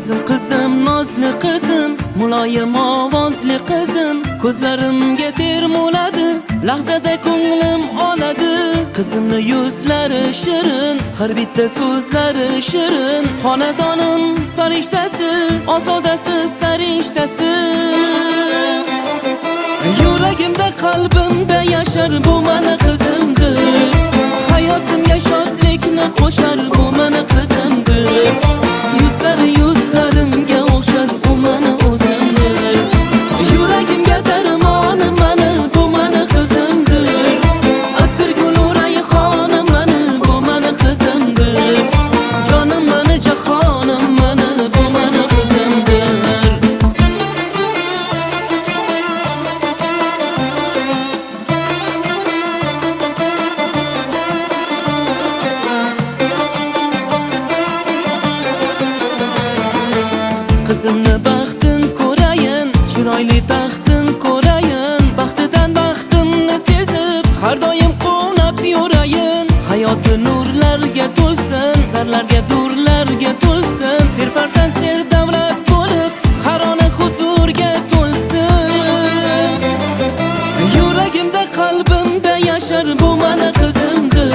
qizim qizim nozli qizim, muloyim ovozli qizim, ko'zlarimga termuladi, lahzada ko'nglim oladi. Qizimni yuzlari shirin, har bitta so'zlari shirin, xonadonim farishtasi, ozodasi sarishtasi. Yuragimda qalbimda yashar bu meni qizimdir, hayotimga shodlikni qo'shar bu meni qizimdir. Yuzlari yuzlarimga o'xshar bu meni o'zimdir, yuragimga darmonim meni bu meni qizimdir. Atirgul rayhonim meni bu meni qizimdir, jonim meni jahonim meni bu meni qizimdir. Qizimni baxtin ko'rayin, chiroyli taxtin ko'rayin, baxtidan baxtimni sezib har doim quvnab yurayin. Hayoti nurlarga to'lsin, zarlarga durlarga to'lsin, serfarzand ser davlat bo'lib harona huzurga to'lsin. Yuragimda qalbimda yashar bu meni qizimdir,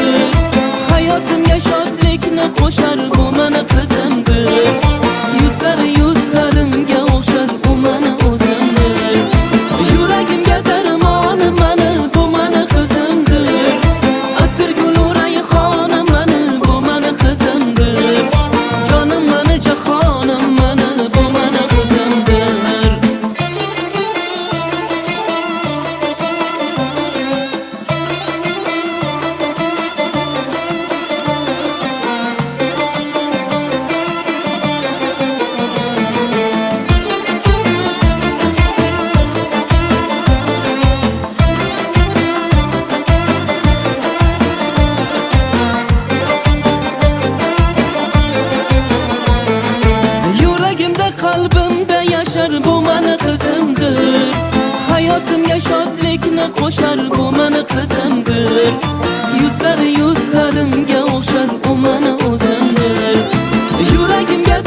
hayotimga shodlikni qo'shar bu meni qizimdir. Yuzlari yuzlarimga o'xshar bu meni o'zimdir, yuragimga darmonim meni bu meni qizimdir. Atirgul rayhonim meni bu meni qizimdir, jonim meni jahonim meni bu meni qizimdir. Qalbimda yashar bu meni qizimdir, hayotimga shodlikni qo'shar bu meni qizimdir. Yuzlari yuzlarimga o'xshar u meni o'zimdir, yuragimga